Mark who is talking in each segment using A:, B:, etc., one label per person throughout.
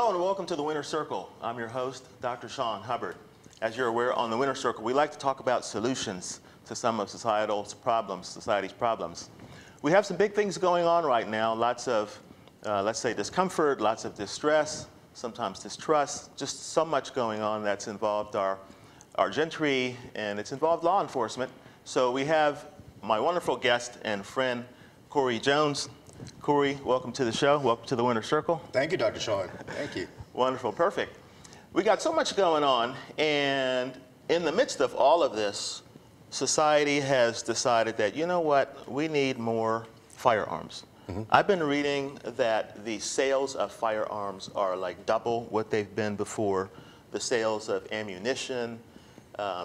A: Hello and welcome to the Winner's Circle. I'm your host, Dr. Sean Hubbard. As you're aware, on the Winner's Circle, we like to talk about solutions to some of society's problems. We have some big things going on right now, lots of, let's say, discomfort, lots of distress, sometimes distrust, just so much going on that's involved our gentry, and it's involved law enforcement. So we have my wonderful guest and friend, Corey Jones. Corey, welcome to the show. Welcome to the Winner's Circle.
B: Thank you, Dr. Sean. Thank you.
A: Wonderful, perfect. We got so much going on, and in the midst of all of this, society has decided that, you know what, we need more firearms. I've been reading that the sales of firearms are like double what they've been before. The sales of ammunition,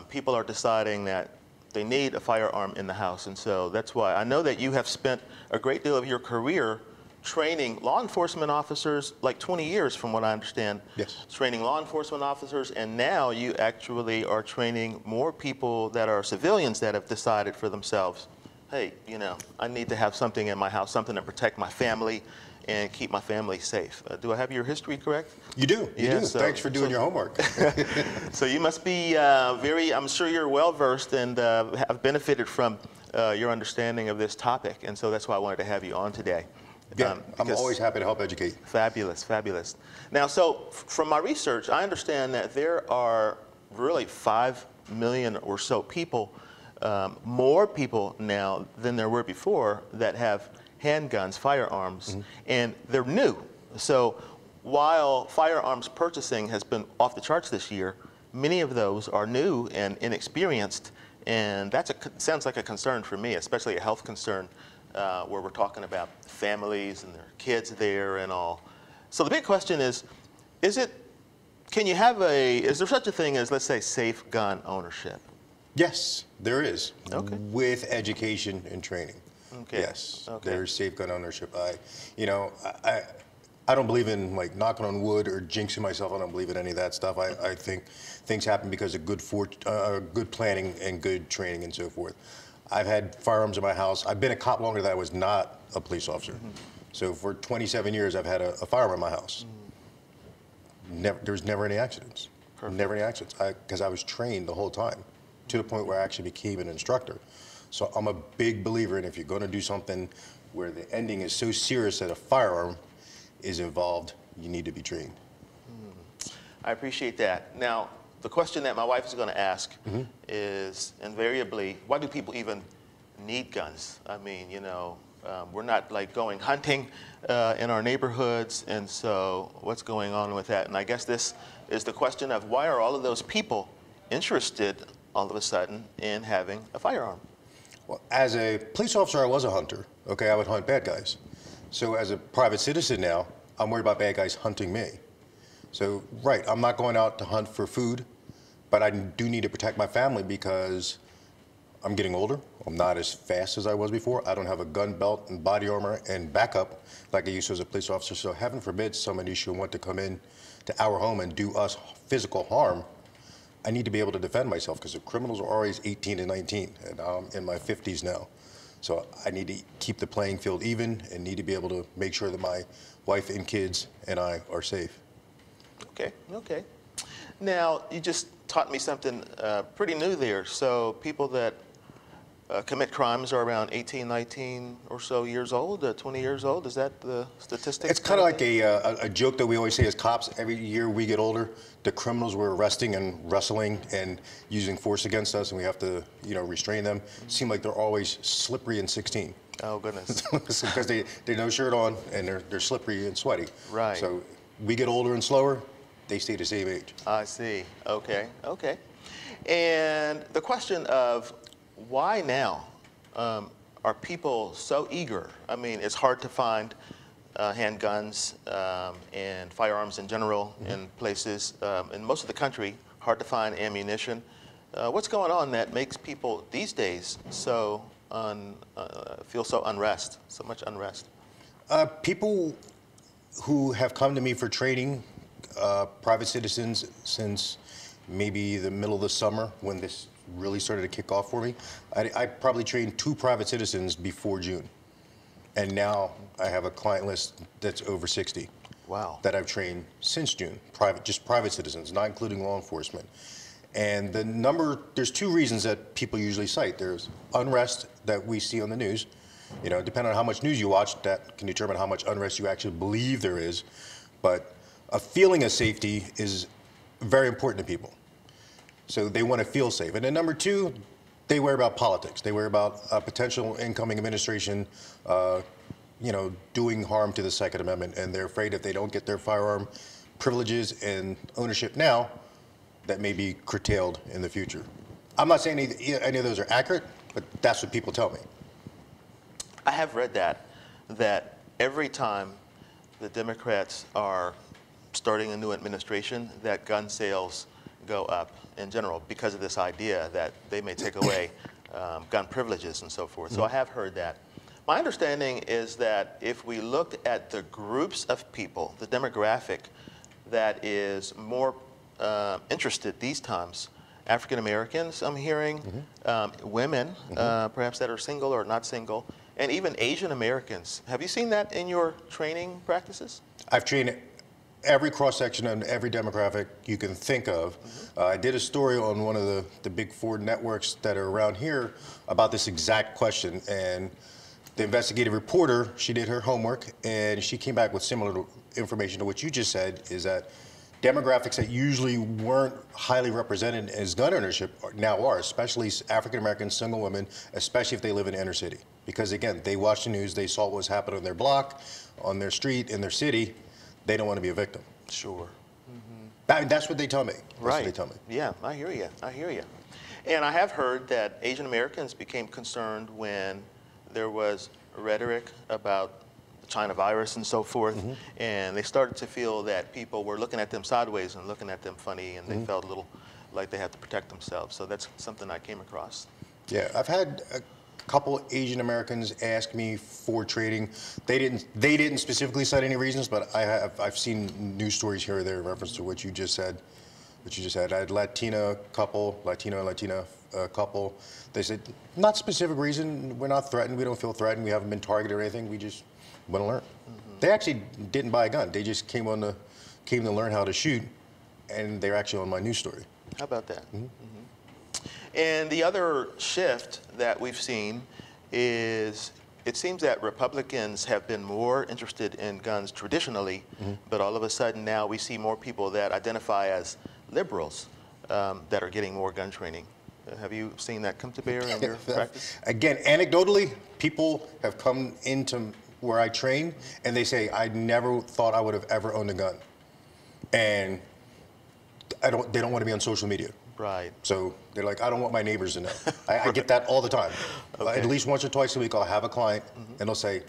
A: people are deciding that they need a firearm in the house, and so that's why I know that you have spent a great deal of your career training law enforcement officers, like 20 years from what I understand.
B: Yes.
A: Training law enforcement officers, and now you actually are training more people that are civilians that have decided for themselves, hey, you know, I need to have something in my house, something to protect my family and keep my family safe. Do I have your history correct?
B: You do. You do.
A: So,
B: thanks for doing your homework.
A: So you must be I'm sure you're well versed and have benefited from your understanding of this topic. And so that's why I wanted to have you on today.
B: Yeah, I'm always happy to help educate.
A: Fabulous, fabulous. Now, so from my research, I understand that there are really 5 million or so people, more people now than there were before, that have handguns, firearms, and they're new. So while firearms purchasing has been off the charts this year, many of those are new and inexperienced, and that sounds like a concern for me, especially a health concern, where we're talking about families and their kids there and all. So the big question is there such a thing as, let's say, safe gun ownership?
B: Yes, there is.
A: Okay.
B: With education and training.
A: Okay.
B: Yes,
A: okay.
B: There's safe gun ownership. I don't believe in like knocking on wood or jinxing myself. I don't believe in any of that stuff. I think things happen because of good planning and good training and so forth. I've had firearms in my house. I've been a cop longer than I was not a police officer. So for 27 years, I've had a firearm in my house. There's never any accidents.
A: Perfect.
B: Never any accidents. Because I was trained the whole time to the point where I actually became an instructor. So I'm a big believer in, if you're going to do something where the ending is so serious that a firearm is involved, you need to be trained.
A: I appreciate that. Now, the question that my wife is going to ask is invariably, why do people even need guns? I mean, you know, we're not like going hunting in our neighborhoods, and so what's going on with that? And I guess this is the question of, why are all of those people interested all of a sudden in having a firearm?
B: Well, as a police officer, I was a hunter. Okay, I would hunt bad guys. So as a private citizen now, I'm worried about bad guys hunting me. So, right, I'm not going out to hunt for food, but I do need to protect my family because I'm getting older. I'm not as fast as I was before. I don't have a gun belt and body armor and backup like I used to as a police officer. So heaven forbid somebody should want to come in to our home and do us physical harm. I need to be able to defend myself because the criminals are always 18 and 19, and I'm in my 50s now. So I need to keep the playing field even and need to be able to make sure that my wife and kids and I are safe.
A: Okay, okay. Now, you just taught me something pretty new there. So people that commit crimes are around 18, 19 or so years old, 20 years old. Is that the statistic?
B: It's kind of like a joke that we always say as cops. Every year we get older, the criminals we're arresting and wrestling and using force against us, and we have to, restrain them. Seem like they're always slippery and 16.
A: Oh, goodness.
B: Because they no shirt on and they're slippery and sweaty.
A: Right.
B: So we get older and slower, they stay the same age.
A: I see. Okay, okay. And the question of why now are people so eager? I mean, it's hard to find handguns and firearms in general in places, in most of the country, hard to find ammunition. What's going on that makes people these days so feel so much unrest?
B: People who have come to me for training, private citizens, since maybe the middle of the summer when this really started to kick off for me. I probably trained 2 private citizens before June. And now I have a client list that's over 60.
A: Wow.
B: that I've trained since June, just private citizens, not including law enforcement. And the number, there's two reasons that people usually cite. There's unrest that we see on the news. You know, depending on how much news you watch, that can determine how much unrest you actually believe there is. But a feeling of safety is very important to people. So they want to feel safe. And then number two, they worry about politics. They worry about a potential incoming administration, you know, doing harm to the Second Amendment. And they're afraid if they don't get their firearm privileges and ownership now, that may be curtailed in the future. I'm not saying any of those are accurate, but that's what people tell me.
A: I have read that every time the Democrats are starting a new administration, that gun sales go up in general because of this idea that they may take away gun privileges and so forth. So I have heard that. My understanding is that if we looked at the groups of people, the demographic that is more interested these times, African Americans, I'm hearing, women, perhaps that are single or not single, and even Asian Americans. Have you seen that in your training practices?
B: I've trained every cross-section and every demographic you can think of. I did a story on one of the big four networks that are around here about this exact question, and the investigative reporter, she did her homework, and she came back with similar information to what you just said, is that demographics that usually weren't highly represented as gun ownership now are, especially African American single women, especially if they live in the inner city. Because again, they watched the news, they saw what was happening on their block, on their street, in their city. They don't want to be a victim.
A: Sure.
B: That's what they tell me. That's
A: Right.
B: what they tell me.
A: Yeah, I hear you. I hear you. And I have heard that Asian Americans became concerned when there was rhetoric about the China virus and so forth, and they started to feel that people were looking at them sideways and looking at them funny, and they felt a little like they had to protect themselves. So that's something I came across.
B: Yeah, I've had a couple Asian Americans ask me for trading. They didn't specifically cite any reasons, but I've seen news stories here or there in reference to what you just said. I had Latino couple. They said, not specific reason. We're not threatened. We don't feel threatened. We haven't been targeted or anything. We just want to learn. They actually didn't buy a gun. They just came to learn how to shoot, and they're actually on my news story.
A: How about that? And the other shift that we've seen is it seems that Republicans have been more interested in guns traditionally, but all of a sudden now we see more people that identify as liberals that are getting more gun training. Have you seen that come to bear in your practice?
B: Again, anecdotally, people have come into where I train and they say, I never thought I would have ever owned a gun. And they don't want to be on social media.
A: Right.
B: So they're like, I don't want my neighbors to know. I get that all the time.
A: Okay.
B: At least once or twice a week, I'll have a client and they'll say,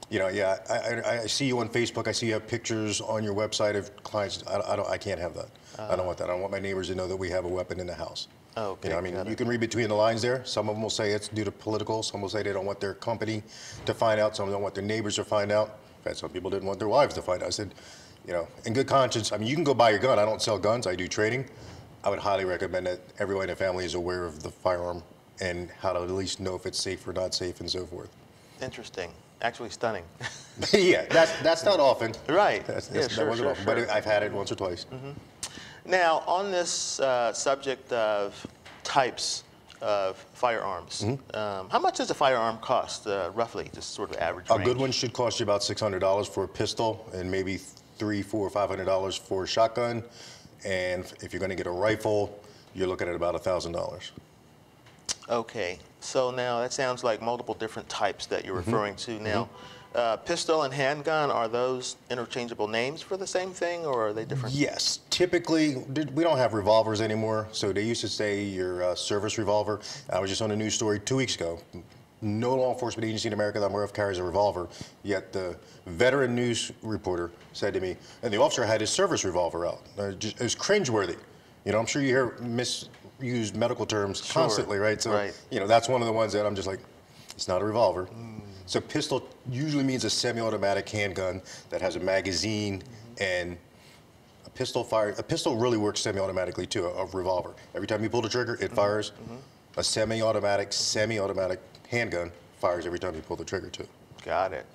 B: you know, yeah, I see you on Facebook. I see you have pictures on your website of clients. I can't have that. I don't want that. I don't want my neighbors to know that we have a weapon in the house.
A: Okay.
B: You know, I mean, you can read between the lines there. Some of them will say it's due to political. Some will say they don't want their company to find out. Some don't want their neighbors to find out. In fact, some people didn't want their wives to find out. I said, you know, in good conscience, I mean, you can go buy your gun. I don't sell guns. I do trading. I would highly recommend that everyone in the family is aware of the firearm and how to at least know if it's safe or not safe and so forth.
A: Interesting. Actually stunning.
B: Yeah, that's not often.
A: Right.
B: That
A: sure,
B: wasn't often, but I've had it once or twice.
A: Now, on this subject of types of firearms, how much does a firearm cost, roughly, just sort of average range?
B: A good one should cost you about $600 for a pistol and maybe $300, $400, $500 for a shotgun. And if you're going to get a rifle, you're looking at about $1,000.
A: Okay, so now that sounds like multiple different types that you're referring to now. Pistol and handgun, are those interchangeable names for the same thing, or are they different?
B: Yes, typically, we don't have revolvers anymore, so they used to say your service revolver. I was just on a news story 2 weeks ago. No law enforcement agency in America that I'm aware of carries a revolver, yet the veteran news reporter said to me, and the officer had his service revolver out. It was cringeworthy. You know, I'm sure you hear misused medical terms constantly, right? So, you know, that's one of the ones that I'm just like, it's not a revolver. So pistol usually means a semi-automatic handgun that has a magazine, and a pistol really works semi-automatically too, a revolver. Every time you pull the trigger, it fires. A semi-automatic handgun fires every time you pull the trigger too.
A: Got it.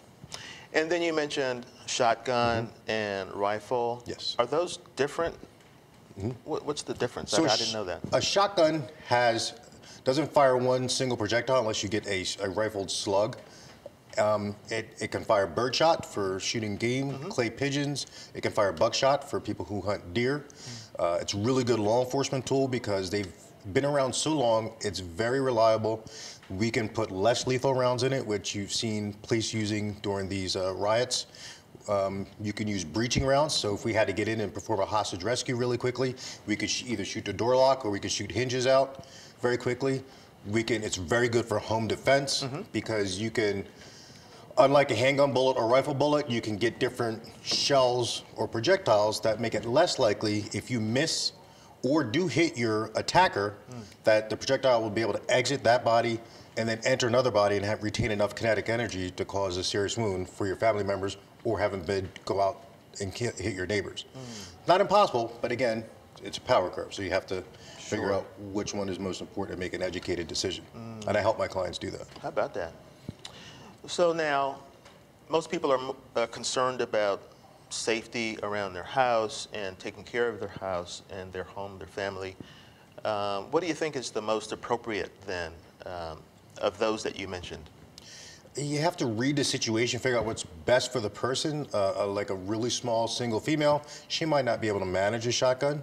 A: And then you mentioned shotgun and rifle.
B: Yes.
A: Are those different? What's the difference?
B: So
A: I didn't know that.
B: A shotgun doesn't fire one single projectile unless you get a rifled slug. It can fire birdshot for shooting game, clay pigeons. It can fire buckshot for people who hunt deer. It's a really good law enforcement tool because they've been around so long. It's very reliable. We can put less lethal rounds in it, which you've seen police using during these riots. You can use breaching rounds, so if we had to get in and perform a hostage rescue really quickly, we could either shoot the door lock or we could shoot hinges out very quickly. It's very good for home defense because you can, unlike a handgun bullet or rifle bullet, you can get different shells or projectiles that make it less likely if you miss or do hit your attacker that the projectile will be able to exit that body and then enter another body and retain enough kinetic energy to cause a serious wound for your family members or have them go out and hit your neighbors. Not impossible, but again, it's a power curve, so you have to figure out which one is most important and make an educated decision. And I help my clients do that.
A: How about that? So now, most people are concerned about safety around their house and taking care of their house and their home, their family. What do you think is the most appropriate then of those that you mentioned?
B: You have to read the situation, figure out what's best for the person. Like a really small single female, she might not be able to manage a shotgun.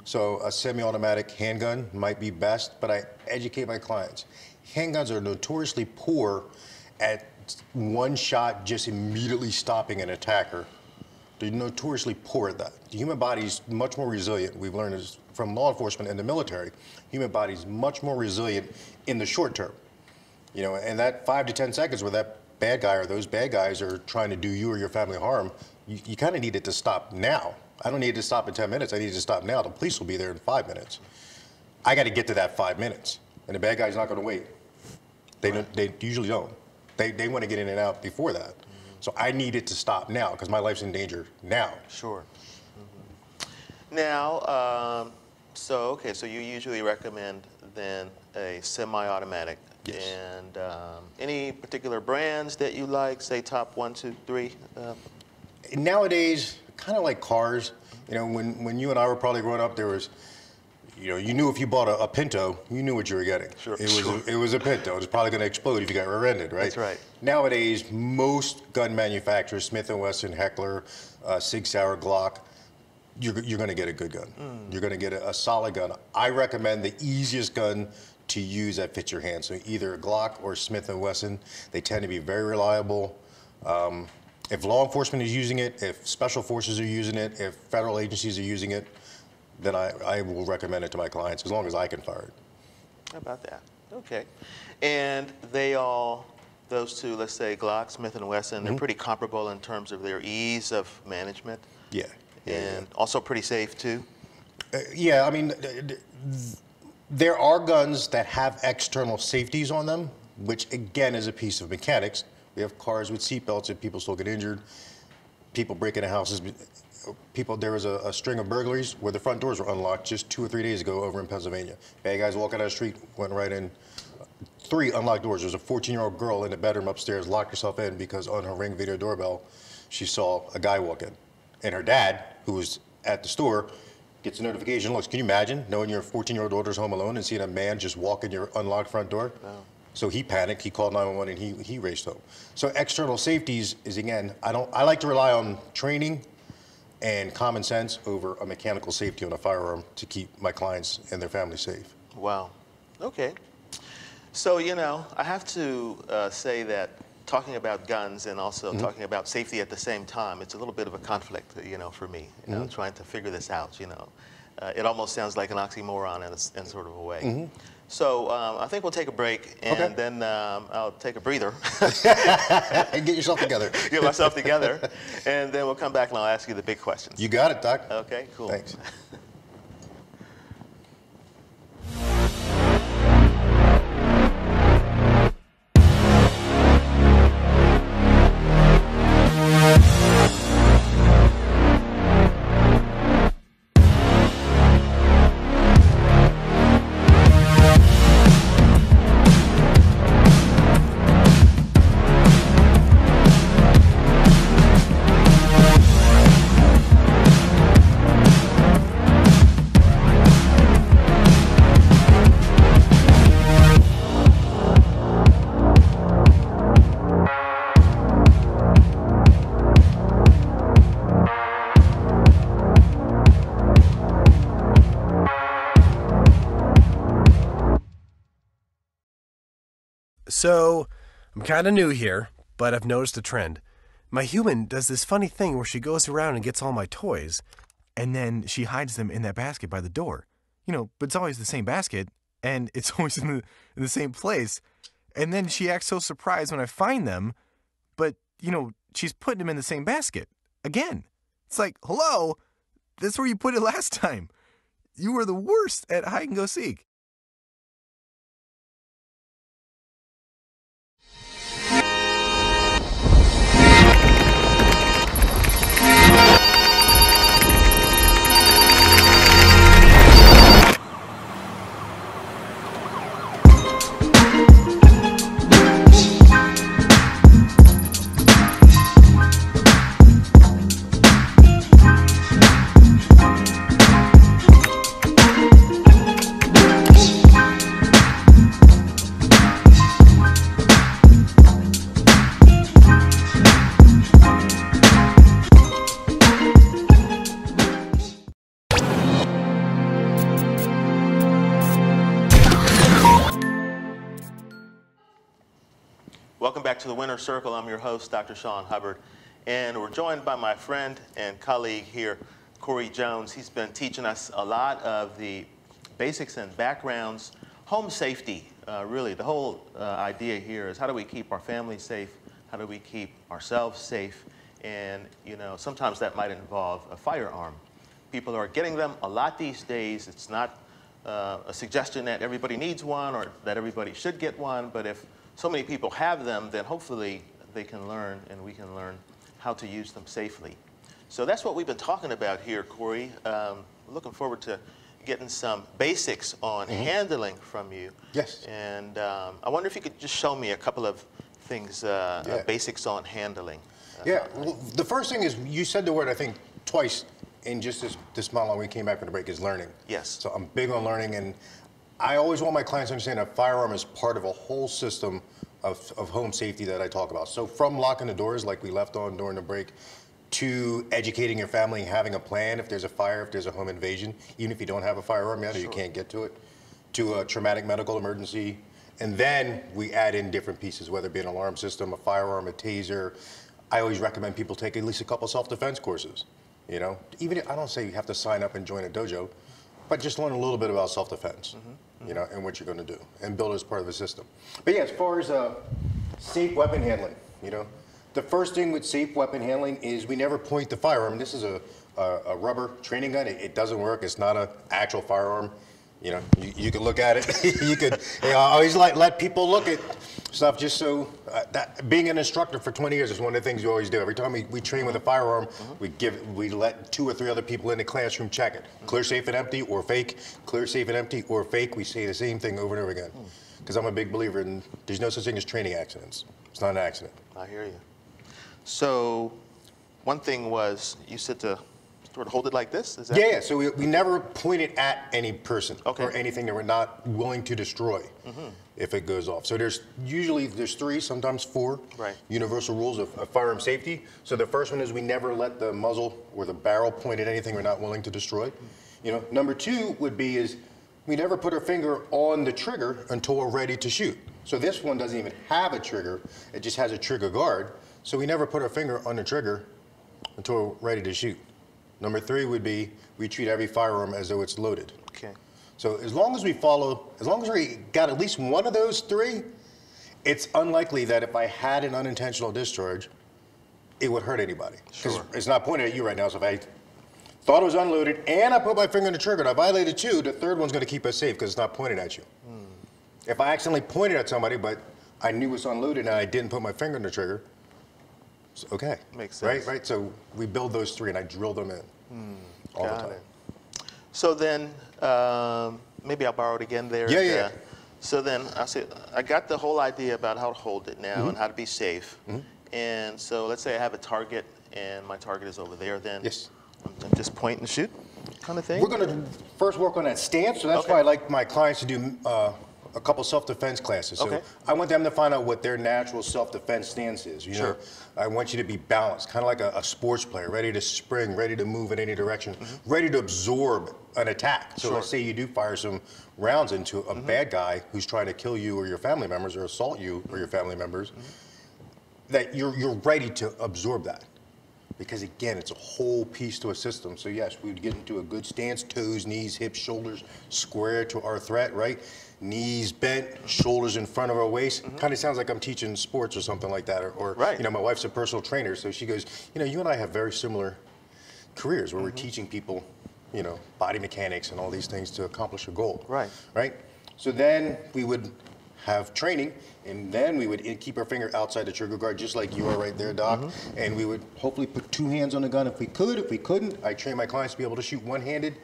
B: So a semi-automatic handgun might be best, but I educate my clients. Handguns are notoriously poor at one shot just immediately stopping an attacker. They're notoriously poor at that. The human body is much more resilient. We've learned this from law enforcement and the military. Human body is much more resilient in the short term. You know, and that 5 to 10 seconds where that bad guy or those bad guys are trying to do you or your family harm, you kind of need it to stop now. I don't need it to stop in 10 minutes. I need it to stop now. The police will be there in 5 minutes. I got to get to that 5 minutes, and the bad guy's not going to wait. They usually don't. They want to get in and out before that. So I need it to stop now because my life's in danger now.
A: Sure. Now, so you usually recommend then a semi-automatic.
B: Yes.
A: And any particular brands that you like, say top 1, 2, 3?
B: Nowadays, kind of like cars, you know, when you and I were probably growing up, there was, you know, you knew if you bought a Pinto, you knew what you were getting.
A: Sure.
B: It was a Pinto. It was probably going to explode if you got rear-ended, right?
A: That's right.
B: Nowadays, most gun manufacturers, Smith & Wesson, Heckler, Sig Sauer, Glock, you're going to get a good gun. You're going to get a solid gun. I recommend the easiest gun to use that fits your hand. So either a Glock or Smith & Wesson. They tend to be very reliable. If law enforcement is using it, if special forces are using it, if federal agencies are using it, then I will recommend it to my clients as long as I can fire it.
A: How about that? Okay. And those two, let's say Glock, Smith & Wesson, they're pretty comparable in terms of their ease of management.
B: Yeah.
A: And also pretty safe too?
B: Yeah, I mean, there are guns that have external safeties on them, which again is a piece of mechanics. We have cars with seatbelts and people still get injured. People break into houses. There was a string of burglaries where the front doors were unlocked just 2 or 3 days ago over in Pennsylvania. Bad guys walking down the street, went right in. 3 unlocked doors. There was a 14-year-old girl in the bedroom upstairs, locked herself in because on her Ring video doorbell, she saw a guy walk in. And her dad, who was at the store, gets a notification. Looks, can you imagine knowing your 14-year-old daughter's home alone and seeing a man just walk in your unlocked front door? Wow. So he panicked, he called 911, and he raced home. So external safeties is, again, I like to rely on training and common sense over a mechanical safety on a firearm to keep my clients and their families safe.
A: Wow. Okay. So, you know, I have to say that talking about guns and also talking about safety at the same time, it's a little bit of a conflict, you know, for me, you know, trying to figure this out, you know. It almost sounds like an oxymoron in sort of a way. So I think we'll take a break, and then I'll take a breather.
B: And get yourself together.
A: Get myself together, and then we'll come back and I'll ask you the big questions.
B: You got it, Doc.
A: Okay, cool.
B: Thanks.
C: So, I'm kind of new here, but I've noticed a trend. My human does this funny thing where she goes around and gets all my toys, and then she hides them in that basket by the door. But it's always the same basket, and it's always in the same place. And then she acts so surprised when I find them, but, she's putting them in the same basket. Again. It's like, hello, that's where you put it last time. You were the worst at hide and go seek.
A: Welcome back to the Winner's Circle. I'm your host, Dr. Sean Hubbard, and we're joined by my friend and colleague here, Corey Jones. He's been teaching us a lot of the basics and backgrounds, home safety. Really, the whole idea here is how do we keep our family safe? How do we keep ourselves safe? And sometimes that might involve a firearm. People are getting them a lot these days. It's not a suggestion that everybody needs one or that everybody should get one, but if so many people have them, then hopefully they can learn and we can learn how to use them safely. So that's what we've been talking about here, Corey. Looking forward to getting some basics on handling from you.
B: Yes.
A: And I wonder if you could just show me a couple of things, basics on handling.
B: Well, the first thing is you said the word, I think, twice in just this monologue we came back from the break is learning.
A: Yes.
B: So I'm big on learning, and I always want my clients to understand that firearm is part of a whole system of home safety that I talk about. So from locking the doors like we left on during the break, to educating your family and having a plan if there's a fire, if there's a home invasion, even if you don't have a firearm yet or you can't get to it, to a traumatic medical emergency. And then we add in different pieces, whether it be an alarm system, a firearm, a taser. I always recommend people take at least a couple self-defense courses. Even I don't say you have to sign up and join a dojo, but just learn a little bit about self-defense, and what you're going to do, and build it as part of the system. But yeah, as far as safe weapon handling, the first thing with safe weapon handling is we never point the firearm. This is a rubber training gun. It doesn't work. It's not an actual firearm. You can look at it. You could. I always let people look at stuff just so. Being an instructor for 20 years is one of the things we always do. Every time we train with a firearm, we let 2 or 3 other people in the classroom check it. Clear, safe, and empty, or fake. Clear, safe, and empty, or fake. We say the same thing over and over again. Because I'm a big believer in there's no such thing as training accidents. It's not an accident.
A: I hear you. So, one thing was you said to sort of hold it like this? Is that
B: Yeah. So we never point it at any person
A: Okay.
B: or anything that we're not willing to destroy if it goes off. So there's 3, sometimes 4 universal rules of firearm safety. So the first one is we never let the muzzle or the barrel point at anything we're not willing to destroy. Number 2 would be is we never put our finger on the trigger until we're ready to shoot. So this one doesn't even have a trigger. It just has a trigger guard. So we never put our finger on the trigger until we're ready to shoot. Number 3 would be we treat every firearm as though it's loaded.
A: Okay.
B: So as long as we got at least one of those 3, it's unlikely that if I had an unintentional discharge, it would hurt anybody. Because it's not pointed at you right now. So if I thought it was unloaded and I put my finger on the trigger and I violated 2, the 3rd one's going to keep us safe because it's not pointed at you. If I accidentally pointed at somebody, but I knew it was unloaded and I didn't put my finger on the trigger, it's okay.
A: Makes sense.
B: Right? So we build those 3 and I drill them in all the time.
A: It. So then, maybe I'll borrow it again there.
B: Yeah.
A: So then I got the whole idea about how to hold it now and how to be safe. And so let's say I have a target and my target is over there, then I'm just point and shoot kind of thing?
B: We're going to first work on that stance, so that's why I like my clients to do a couple self-defense classes. So
A: Okay.
B: I want them to find out what their natural self-defense stance is. You know, I want you to be balanced, kind of like a sports player, ready to spring, ready to move in any direction, ready to absorb an attack. So let's say you do fire some rounds into a bad guy who's trying to kill you or your family members or assault you or your family members, that you're ready to absorb that. Because again, it's a whole piece to a system. So yes, we would get into a good stance, toes, knees, hips, shoulders, square to our threat, right? Knees bent, shoulders in front of our waist. Kind of sounds like I'm teaching sports or something like that. Or you know, my wife's a personal trainer, so she goes, you know, you and I have very similar careers where we're teaching people, you know, body mechanics and all these things to accomplish a goal. Right? So then we would have training, and then we would keep our finger outside the trigger guard, just like you are right there, Doc. And we would hopefully put 2 hands on the gun if we could. If we couldn't, I train my clients to be able to shoot one-handed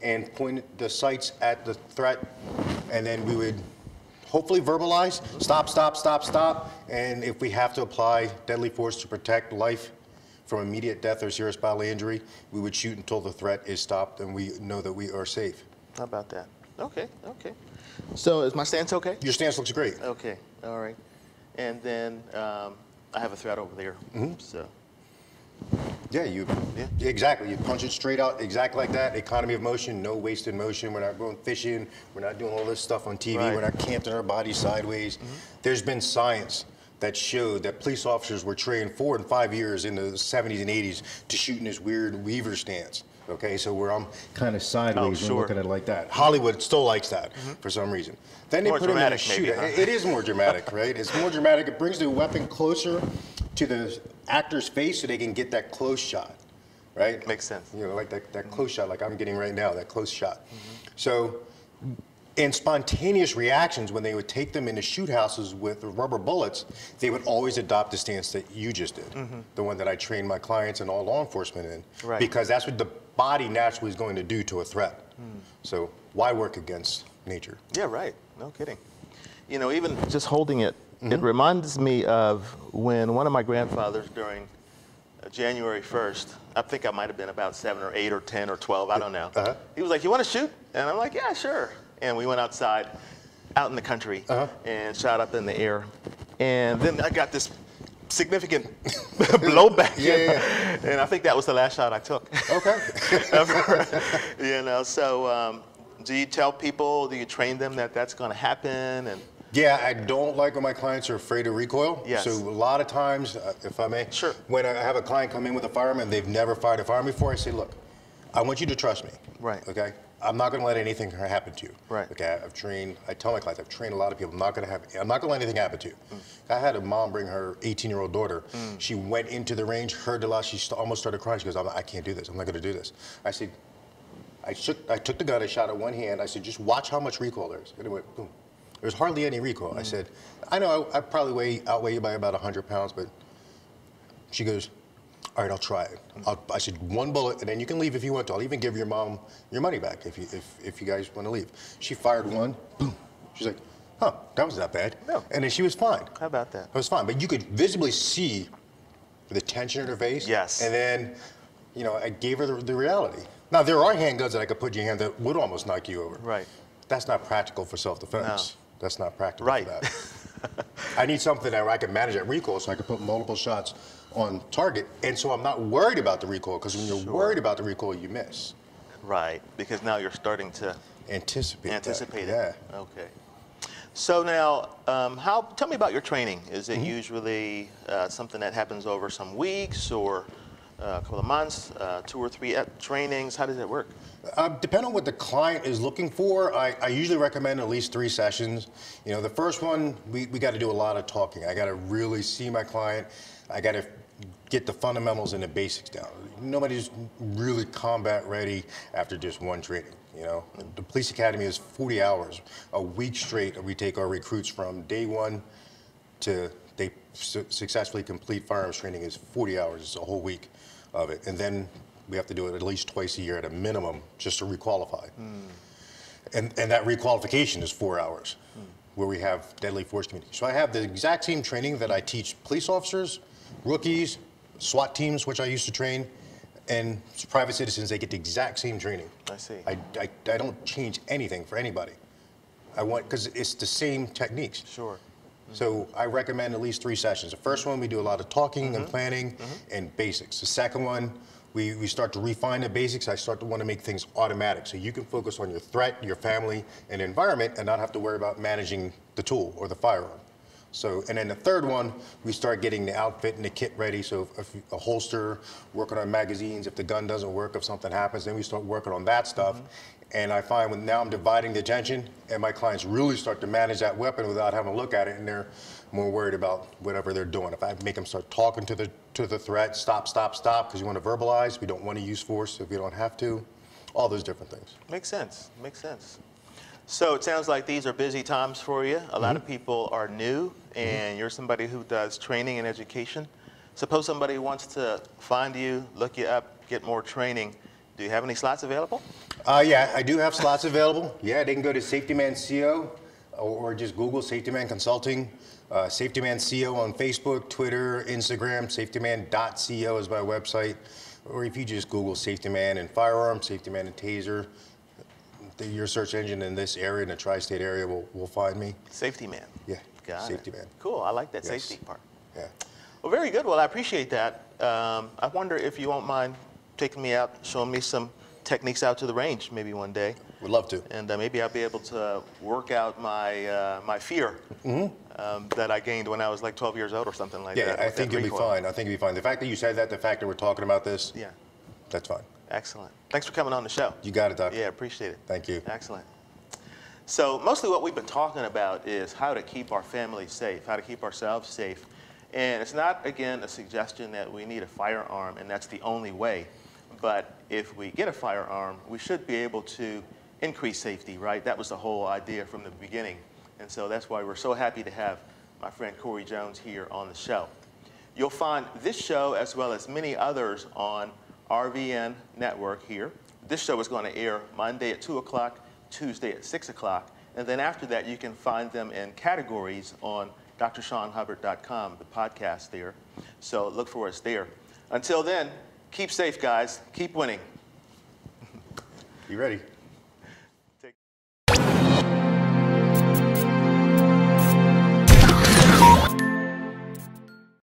B: and point the sights at the threat. And then we would hopefully verbalize, stop, stop, stop, stop. And if we have to apply deadly force to protect life from immediate death or serious bodily injury, we would shoot until the threat is stopped and we know that we are safe.
A: How about that? Okay, okay. So is my stance okay?
B: Your stance looks great.
A: Okay, all right. And then I have a threat over there. So.
B: Yeah, exactly. You punch it straight out, exactly like that. Economy of motion, no wasted motion. We're not going fishing. We're not doing all this stuff on TV. We're not camping our body sideways. There's been science that showed that police officers were trained 4 and 5 years in the 70s and 80s to shoot in this weird weaver stance. Okay, so where I'm kind of sideways and looking at it like that. Hollywood still likes that for some reason. Then they
A: More
B: put him in a
A: dramatic, maybe,
B: shooter.
A: huh?
B: It is more dramatic, right? It's more dramatic. It brings the weapon closer to the actor's face so they can get that close shot, right?
A: Makes sense.
B: You know, like that close shot, like I'm getting right now, that close shot. So, in spontaneous reactions, when they would take them into shoot houses with rubber bullets, they would always adopt the stance that you just did, the one that I train my clients and all law enforcement in, because that's what the body naturally is going to do to a threat. So why work against nature?
A: Yeah, right. No kidding. You know, even just holding it, it reminds me of when one of my grandfathers during January 1st, I think I might have been about 7 or 8 or 10 or 12, I don't know. He was like, "You want to shoot?" And I'm like, "Yeah, sure." And we went outside, out in the country, and shot up in the air. And then I got this significant blowback. And I think that was the last shot I took.
B: Okay.
A: You know, so do you tell people, do you train them that that's going to happen? And
B: yeah, I don't like when my clients are afraid of recoil.
A: Yes.
B: So a lot of times, if I may, when I have a client come in with a firearm and they've never fired a firearm before, I say, look, I want you to trust me. Okay? I'm not going to let anything happen to you. Okay? I tell my clients, I've trained a lot of people. I'm not going to let anything happen to you. I had a mom bring her 18-year-old daughter. She went into the range, heard the loud, she almost started crying. She goes, I can't do this. I'm not going to do this. I said, I took the gun, I shot it one hand. I said, just watch how much recoil there is. And it went boom. There's hardly any recoil. I said, I know I probably outweigh you by about 100 pounds, but she goes, all right, I'll try it. I said, 1 bullet, and then you can leave if you want to. I'll even give your mom your money back if you guys want to leave. She fired one, boom. She's like, huh, that was not bad.
A: No.
B: And then she was fine.
A: How about that?
B: It was fine, but you could visibly see the tension in her face.
A: Yes.
B: And then, you know, I gave her the reality. Now, there are handguns that I could put in your hand that would almost knock you over.
A: Right.
B: That's not practical for self-defense.
A: No.
B: That's not practical for that. I need something that I can manage that recoil so I can put multiple shots on target. And so I'm not worried about the recoil, because when you're worried about the recoil, you miss.
A: Right, because now you're starting to
B: anticipate
A: it.
B: Yeah.
A: Okay. So now, tell me about your training. Is it usually something that happens over some weeks or a couple of months, 2 or 3 trainings? How does it work?
B: Depending on what the client is looking for, I usually recommend at least 3 sessions. You know, the first one, we got to do a lot of talking. I got to really see my client. I got to get the fundamentals and the basics down. Nobody's really combat ready after just 1 training. You know, the police academy is 40 hours, a week straight. We take our recruits from day 1 to they successfully complete firearms training is 40 hours. It's a whole week of it. And then we have to do it at least twice a year at a minimum just to requalify. And that requalification is 4 hours where we have deadly force community. So I have the exact same training that I teach police officers, rookies, SWAT teams, which I used to train, and private citizens. They get the exact same training.
A: I see.
B: I don't change anything for anybody. I want, because it's the same techniques.
A: Sure.
B: So I recommend at least 3 sessions. The first one, we do a lot of talking and planning and basics. The second one, we start to refine the basics. I start to want to make things automatic so you can focus on your threat, your family, and environment and not have to worry about managing the tool or the firearm. So, and then the third one, we start getting the outfit and the kit ready. So if a holster, working on magazines, if the gun doesn't work, if something happens, then we start working on that stuff. And I find when now I'm dividing the attention and my clients really start to manage that weapon without having to look at it, and they're more worried about whatever they're doing. If I make them start talking to the threat, stop, because you want to verbalize, we don't want to use force if we don't have to, all those different things.
A: Makes sense, makes sense. So it sounds like these are busy times for you. A lot of people are new, and you're somebody who does training and education. Suppose somebody wants to find you, look you up, get more training. Do you have any slots available?
B: Yeah, I do have slots available. Yeah, they can go to Safety Man CO or just Google Safety Man Consulting. Safety Man CO on Facebook, Twitter, Instagram. SafetyMan.co is my website. Or if you just Google Safety Man and firearm, Safety Man and taser, your search engine in this area, in the tri-state area, will find me.
A: Safety Man.
B: Yeah,
A: Got
B: Safety
A: it.
B: Man.
A: Cool, I like that
B: Yes.
A: safety part.
B: Yeah.
A: Well, very good. Well, I appreciate that. I wonder if you won't mind taking me out, showing me some techniques out to the range maybe one day.
B: Would love to.
A: And maybe I'll be able to work out my my fear that I gained when I was like 12 years old or something like that.
B: Yeah, I
A: with
B: think
A: that
B: you'll be
A: recoil.
B: fine. I think you'll be fine. The fact that you said that, the fact that we're talking about this,
A: Yeah,
B: that's fine.
A: excellent. Thanks for coming on the show.
B: You got it, Doc.
A: Yeah, appreciate it.
B: Thank you.
A: Excellent. So mostly what we've been talking about is how to keep our families safe, how to keep ourselves safe. And it's not, again, a suggestion that we need a firearm and that's the only way. But if we get a firearm, we should be able to increase safety, right? That was the whole idea from the beginning. And so that's why we're so happy to have my friend Corey Jones here on the show. You'll find this show as well as many others on RVN Network here. This show is going to air Monday at 2 o'clock, Tuesday at 6 o'clock. And then after that, you can find them in categories on drshawnhubbard.com, the podcast there. So look for us there. Until then, keep safe, guys. Keep winning.
B: You ready?